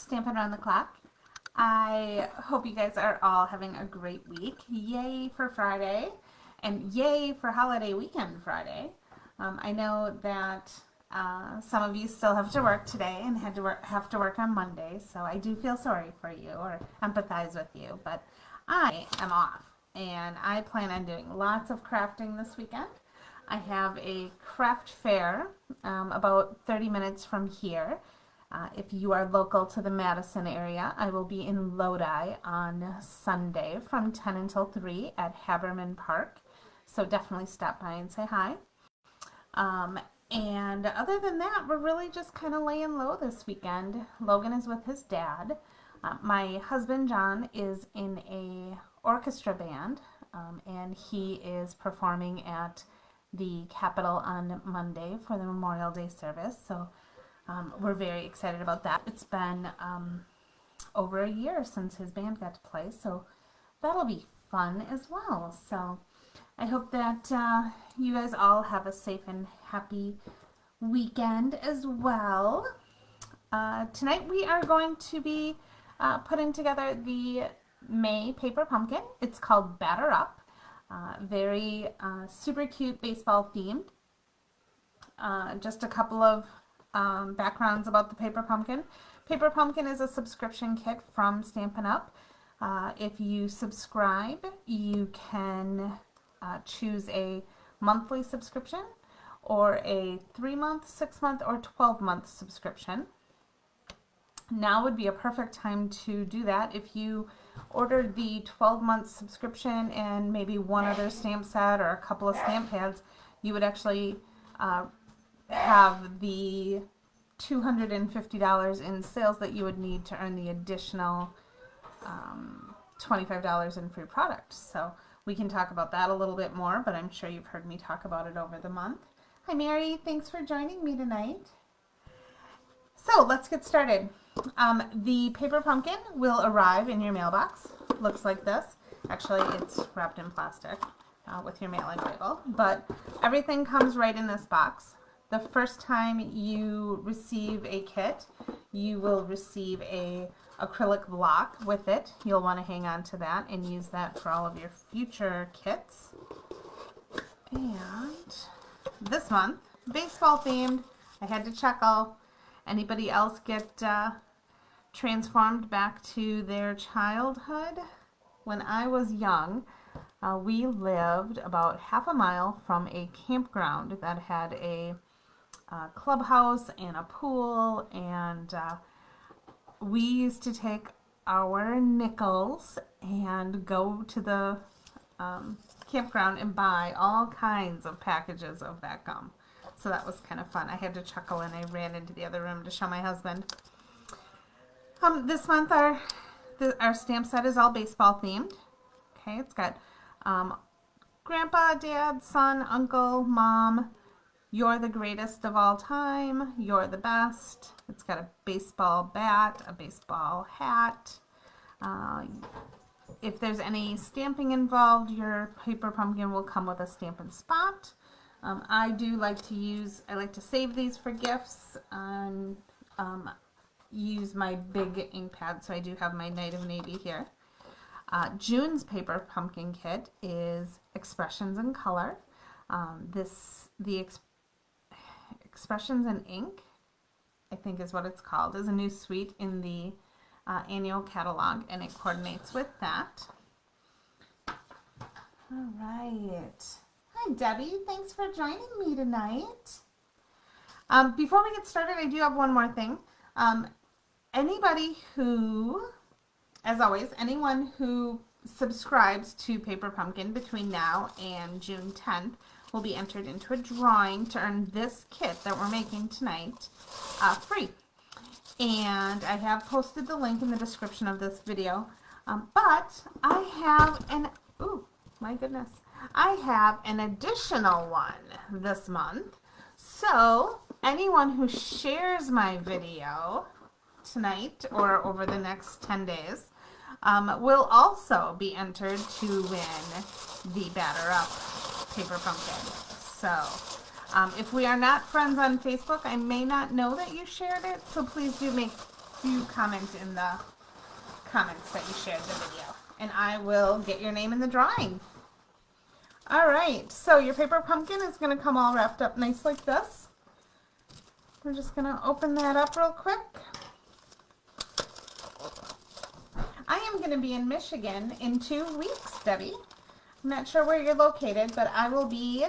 Stampin' Around the Clock. I hope you guys are all having a great week. Yay for Friday, and yay for holiday weekend Friday. I know that some of you still have to work today and have to work on Monday, so I do feel sorry for you or empathize with you, but I am off, and I plan on doing lots of crafting this weekend. I have a craft fair about 30 minutes from here. If you are local to the Madison area, I will be in Lodi on Sunday from 10 until 3 at Haberman Park. So definitely stop by and say hi. And other than that, we're really just kind of laying low this weekend. Logan is with his dad. My husband, John, is in a orchestra band, and he is performing at the Capitol on Monday for the Memorial Day service. So we're very excited about that. It's been over a year since his band got to play, so that'll be fun as well. So I hope that you guys all have a safe and happy weekend as well. Tonight we are going to be putting together the May paper pumpkin. It's called Batter Up. Very super cute baseball themed. Just a couple of backgrounds about the paper pumpkin. Paper pumpkin is a subscription kit from Stampin' Up. If you subscribe, you can choose a monthly subscription or a 3-month, 6-month, or 12-month subscription. Now would be a perfect time to do that. If you ordered the 12-month subscription and maybe one other stamp set or a couple of stamp pads, you would actually have the $250 in sales that you would need to earn the additional $25 in free product. So we can talk about that a little bit more, but I'm sure you've heard me talk about it over the month. Hi Mary, thanks for joining me tonight. So let's get started. The paper pumpkin will arrive in your mailbox. Looks like this. Actually, it's wrapped in plastic with your mailing label, but everything comes right in this box. The first time you receive a kit, you will receive a acrylic block with it. You'll want to hang on to that and use that for all of your future kits. And this month, baseball themed, I had to chuckle. Anybody else get transformed back to their childhood? When I was young, we lived about half a mile from a campground that had a clubhouse and a pool, and we used to take our nickels and go to the campground and buy all kinds of packages of that gum. So that was kind of fun. I had to chuckle and I ran into the other room to show my husband. This month our stamp set is all baseball themed. Okay, it's got Grandpa, Dad, Son, Uncle, Mom, You're the Greatest of All Time, You're the Best. It's got a baseball bat, a baseball hat. If there's any stamping involved, your paper pumpkin will come with a Stampin' Spot. I like to save these for gifts and use my big ink pad, so I do have my Night of Navy here. June's paper pumpkin kit is Expressions in Color. The Expressions in Ink, I think is what it's called, is a new suite in the annual catalog, and it coordinates with that. All right. Hi Debbie, thanks for joining me tonight. Before we get started, I do have one more thing. Anybody who, as always, anyone who subscribes to Paper Pumpkin between now and June 10th will be entered into a drawing to earn this kit that we're making tonight free. And I have posted the link in the description of this video. But I have ooh, my goodness. I have an additional one this month. So anyone who shares my video tonight or over the next 10 days will also be entered to win the Batter Up paper pumpkin. So if we are not friends on Facebook, I may not know that you shared it, so please do make do comment in the comments that you shared the video, and I will get your name in the drawing. All right, so your paper pumpkin is going to come all wrapped up nice like this. We're just going to open that up real quick. I am going to be in Michigan in 2 weeks, Debbie. I'm not sure where you're located, but I will be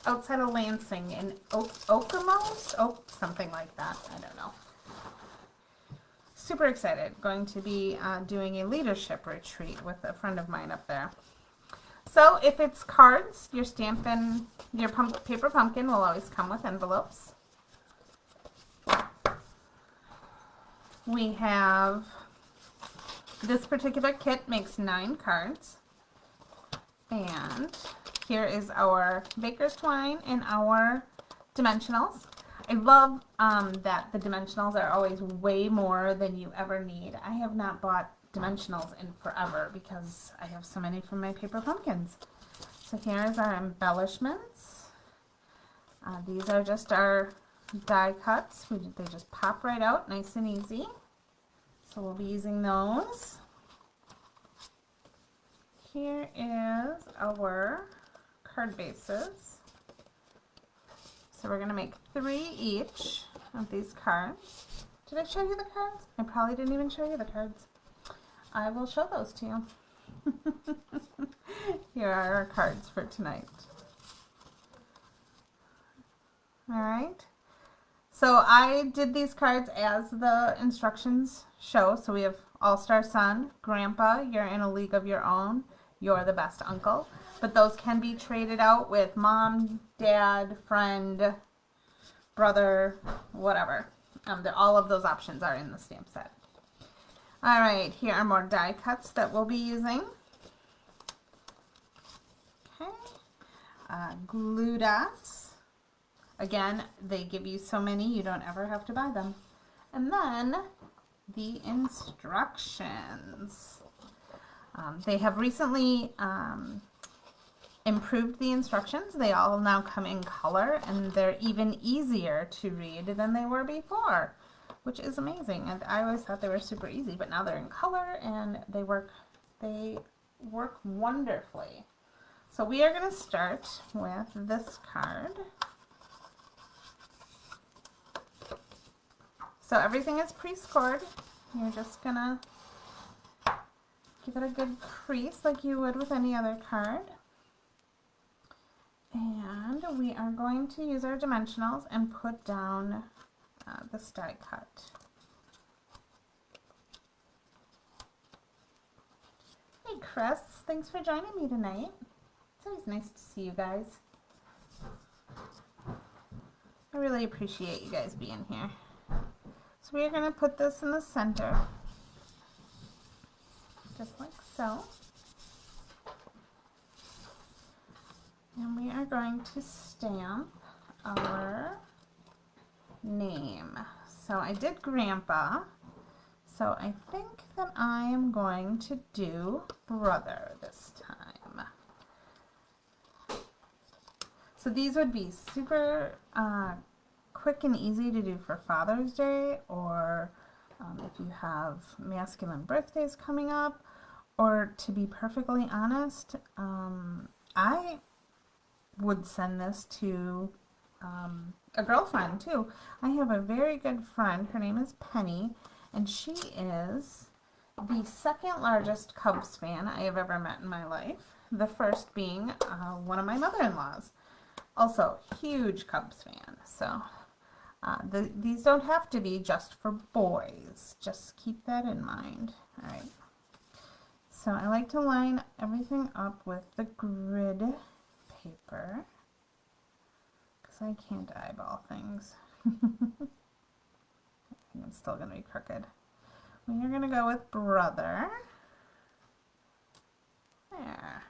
outside of Lansing in Okemos, something like that. I don't know. Super excited. Going to be doing a leadership retreat with a friend of mine up there. So if it's cards, your Stampin', your paper pumpkin will always come with envelopes. We have, this particular kit makes 9 cards. And here is our baker's twine and our dimensionals. I love that the dimensionals are always way more than you ever need. I have not bought dimensionals in forever because I have so many from my paper pumpkins. So here is our embellishments. These are just our die cuts. They just pop right out nice and easy. So we'll be using those. Here is our card bases. So we're going to make 3 each of these cards. Did I show you the cards? I probably didn't even show you the cards. I will show those to you. Here are our cards for tonight. Alright. So I did these cards as the instructions show. So we have All-Star Son, Grandpa, You're in a League of Your Own, You're the Best Uncle. But those can be traded out with Mom, Dad, Friend, Brother, whatever. All of those options are in the stamp set. Alright, here are more die cuts that we'll be using. Okay. Glue dots. Again, they give you so many you don't ever have to buy them. And then the instructions. They have recently improved the instructions. They all now come in color, and they're even easier to read than they were before, which is amazing. And I always thought they were super easy, but now they're in color and they work wonderfully. So we are going to start with this card. So everything is pre-scored. You're just going to give it a good crease like you would with any other card. And we are going to use our dimensionals and put down this die cut. Hey Chris, thanks for joining me tonight. It's always nice to see you guys. I really appreciate you guys being here. So we are going to put this in the center, just like so. And we are going to stamp our name. So I did Grandpa, so I think that I am going to do Brother this time. So these would be super quick and easy to do for Father's Day, or if you have masculine birthdays coming up, or to be perfectly honest, I would send this to a girlfriend too. I have a very good friend, her name is Penny, and she is the second largest Cubs fan I have ever met in my life, the first being one of my mother-in-laws. Also, huge Cubs fan. So these don't have to be just for boys. Just keep that in mind. All right. So I like to line everything up with the grid paper because I can't eyeball things. I think it's still going to be crooked. We are going to go with Brother. There.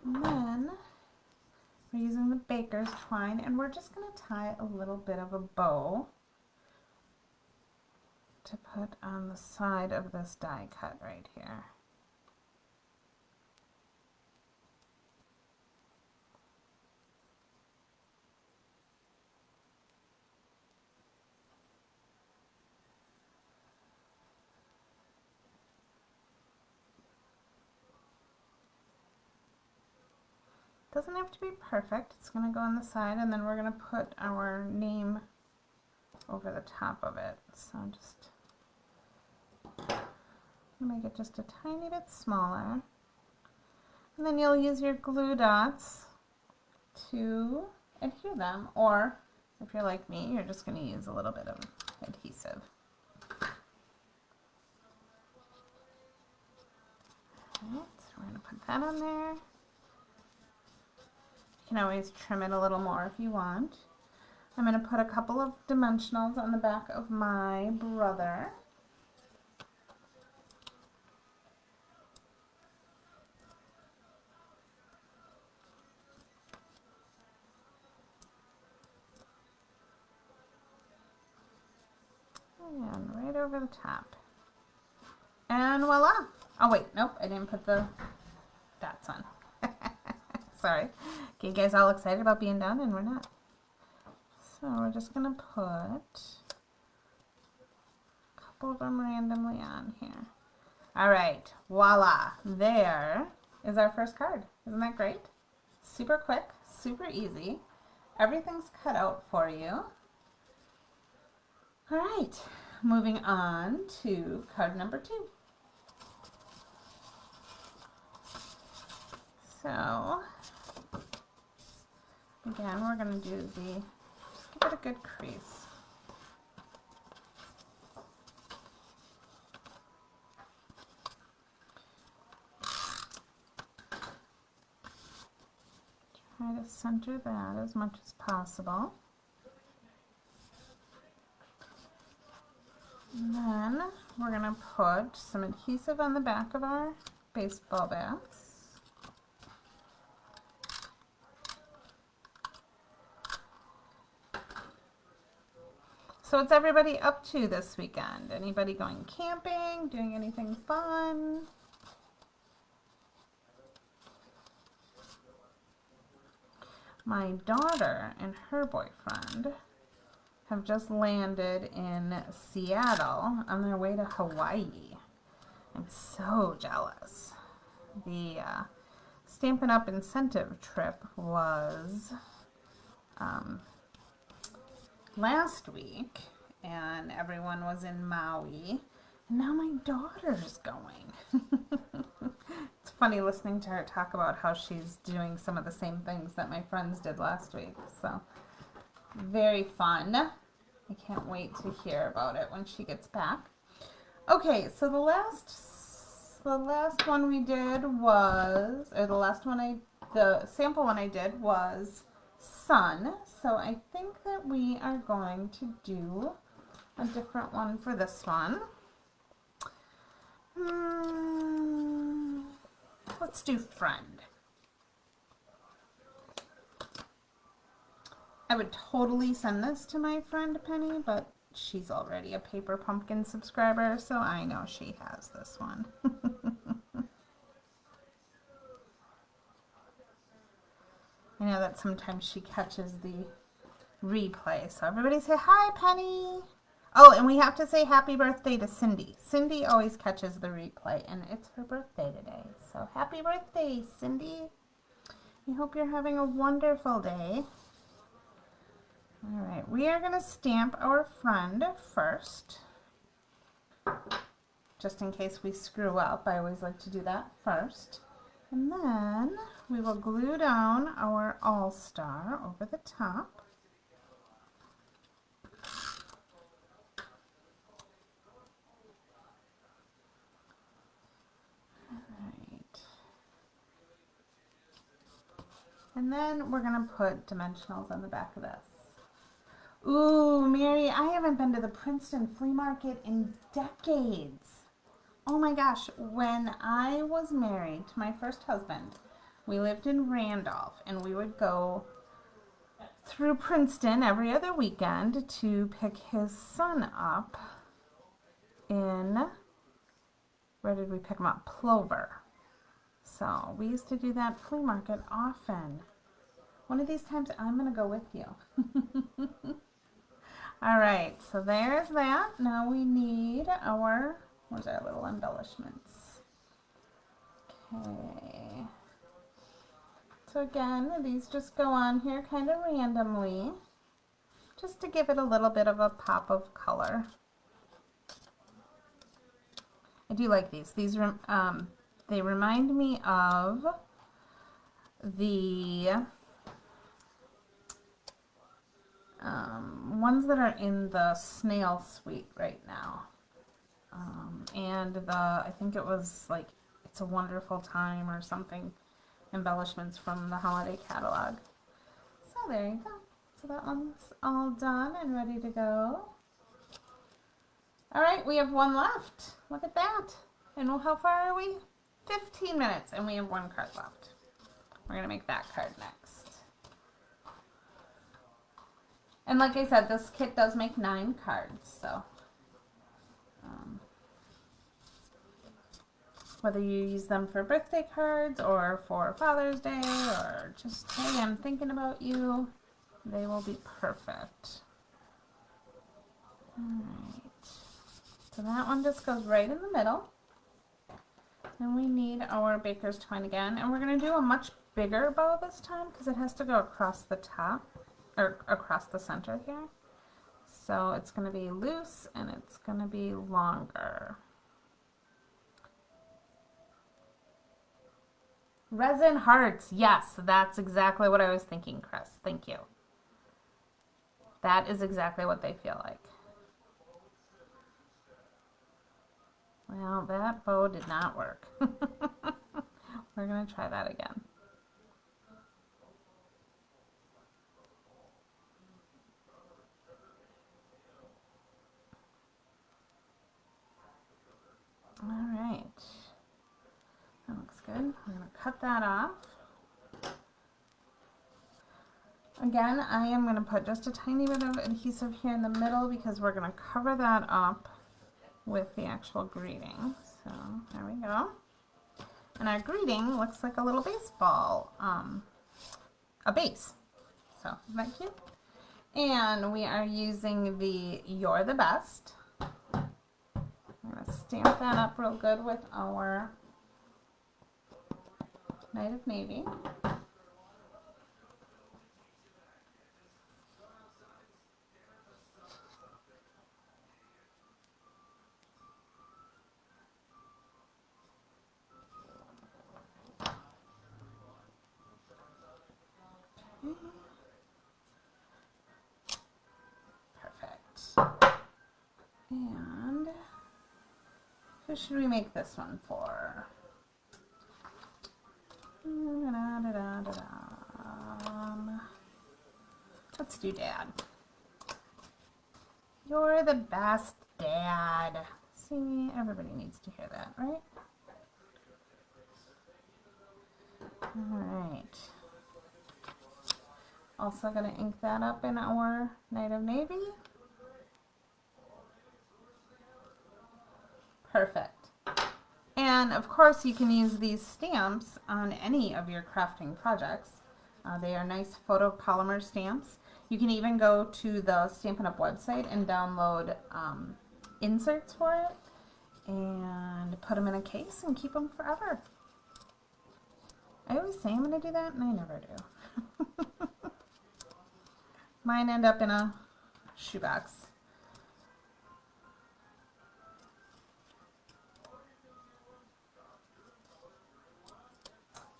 And then we're using the baker's twine, and we're just going to tie a little bit of a bow to put on the side of this die cut right here. doesn't have to be perfect. It's going to go on the side, and then we're going to put our name over the top of it. So just make it just a tiny bit smaller. And then you'll use your glue dots to adhere them, or if you're like me, you're just going to use a little bit of adhesive. Alright, so we're going to put that on there. You can always trim it a little more if you want. I'm going to put a couple of dimensionals on the back of my brother. And right over the top. And voila! Oh wait, nope, I didn't put the dots on. Sorry. Get you guys all excited about being done, and we're not. So we're just going to put a couple of them randomly on here. Alright, voila! There is our first card. Isn't that great? Super quick, super easy. Everything's cut out for you. Alright, moving on to card number 2. So, again, we're going to do just give it a good crease. Try to center that as much as possible. And then we're going to put some adhesive on the back of our baseball bats. So what's everybody up to this weekend? Anybody going camping? Doing anything fun? My daughter and her boyfriend have just landed in Seattle on their way to Hawaii. I'm so jealous. The Stampin' Up! Incentive trip was last week, and everyone was in Maui, and now my daughter's going. It's funny listening to her talk about how she's doing some of the same things that my friends did last week, so very fun. I can't wait to hear about it when she gets back. Okay, so the last one we did was, or the sample one I did was sun. So I think that we are going to do a different one for this one. Let's do friend. I would totally send this to my friend Penny, but she's already a Paper Pumpkin subscriber, so I know she has this one. I know that sometimes she catches the replay, so everybody say hi, Penny. Oh, and we have to say happy birthday to Cindy. Cindy always catches the replay, and it's her birthday today. So happy birthday, Cindy. We hope you're having a wonderful day. All right, we are going to stamp our friend first. Just in case we screw up, I always like to do that first. And then we will glue down our all-star over the top. Alright. And then we're going to put dimensionals on the back of this. Ooh, Mary, I haven't been to the Princeton flea market in decades. Oh my gosh, when I was married to my first husband, we lived in Randolph, and we would go through Princeton every other weekend to pick his son up in, where did we pick him up? Plover. So we used to do that flea market often. One of these times I'm going to go with you. All right, so there's that. Now we need our, where's our little embellishments? Okay. So again, these just go on here kind of randomly, just to give it a little bit of a pop of color. I do like these. These they remind me of the ones that are in the snail suite right now. And I think it was like It's a Wonderful Time or something, embellishments from the holiday catalog. So there you go. So that one's all done and ready to go. All right, we have one left. Look at that. And how far are we? 15 minutes, and we have one card left. We're going to make that card next. And like I said, this kit does make 9 cards, so whether you use them for birthday cards or for Father's Day or just, hey, I'm thinking about you, they will be perfect. All right. So that one just goes right in the middle. And we need our baker's twine again. And we're going to do a much bigger bow this time because it has to go across the top, or across the center here. So it's going to be loose and it's going to be longer. Resin hearts. Yes, that's exactly what I was thinking, Chris. Thank you. That is exactly what they feel like. Well, that bow did not work. We're going to try that again. All right. That looks good. We're going to cut that off. Again, I am going to put just a tiny bit of adhesive here in the middle because we're going to cover that up with the actual greeting. So there we go. And our greeting looks like a little baseball, a base. So isn't that cute? And we are using the You're the Best. I'm going to stamp that up real good with our Night of Navy. Perfect. And who should we make this one for? Let's do Dad. You're the best, Dad. See, everybody needs to hear that, right? Alright. Also going to ink that up in our Night of Navy. Perfect. And of course you can use these stamps on any of your crafting projects. They are nice photopolymer stamps. You can even go to the Stampin' Up! Website and download inserts for it and put them in a case and keep them forever. I always say I'm going to do that and I never do. Mine end up in a shoebox.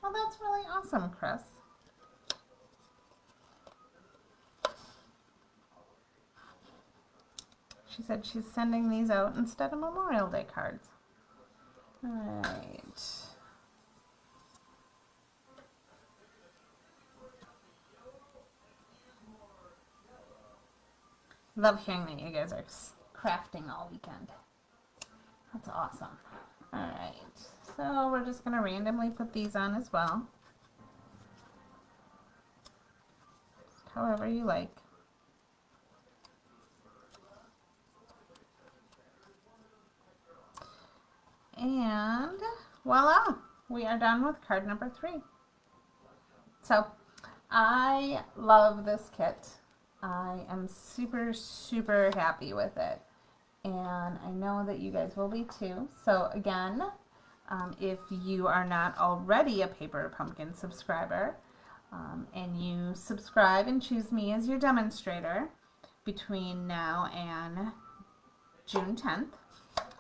Well, that's really awesome, Chris. She said she's sending these out instead of Memorial Day cards. All right. Love hearing that you guys are crafting all weekend. That's awesome. All right. So we're just going to randomly put these on as well. However you like. And voila, we are done with card number 3. So I love this kit. I am super, super happy with it. And I know that you guys will be too. So again, if you are not already a Paper Pumpkin subscriber, and you subscribe and choose me as your demonstrator between now and June 10th,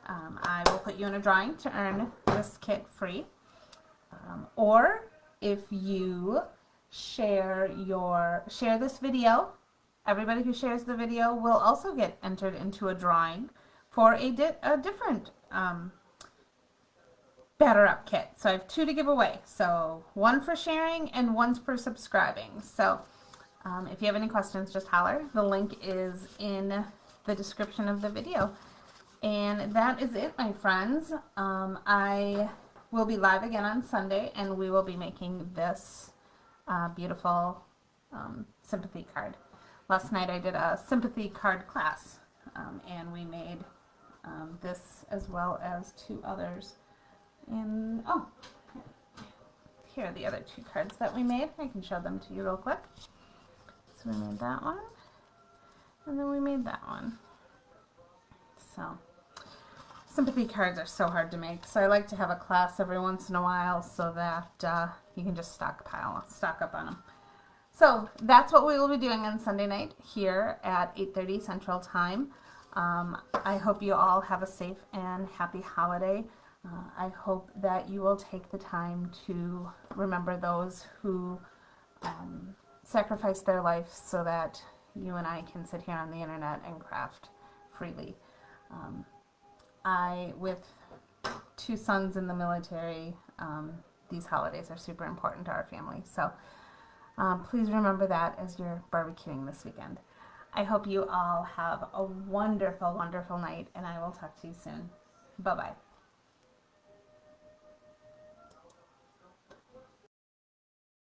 I will put you in a drawing to earn this kit free. Or if you share this video, everybody who shares the video will also get entered into a drawing for a different Batter Up kit. So I have 2 to give away. So 1 for sharing and 1 for subscribing. So if you have any questions, just holler. The link is in the description of the video. And that is it, my friends. I will be live again on Sunday, and we will be making this beautiful sympathy card. Last night I did a sympathy card class, and we made this as well as 2 others. And oh, here are the other 2 cards that we made. I can show them to you real quick. So we made that one, and then we made that one. So sympathy cards are so hard to make, so I like to have a class every once in a while so that you can just stock up on them. So that's what we will be doing on Sunday night here at 8:30 Central Time. I hope you all have a safe and happy holiday. I hope that you will take the time to remember those who sacrificed their life so that you and I can sit here on the internet and craft freely. With 2 sons in the military, these holidays are super important to our family. So please remember that as you're barbecuing this weekend. I hope you all have a wonderful, wonderful night, and I will talk to you soon. Bye-bye.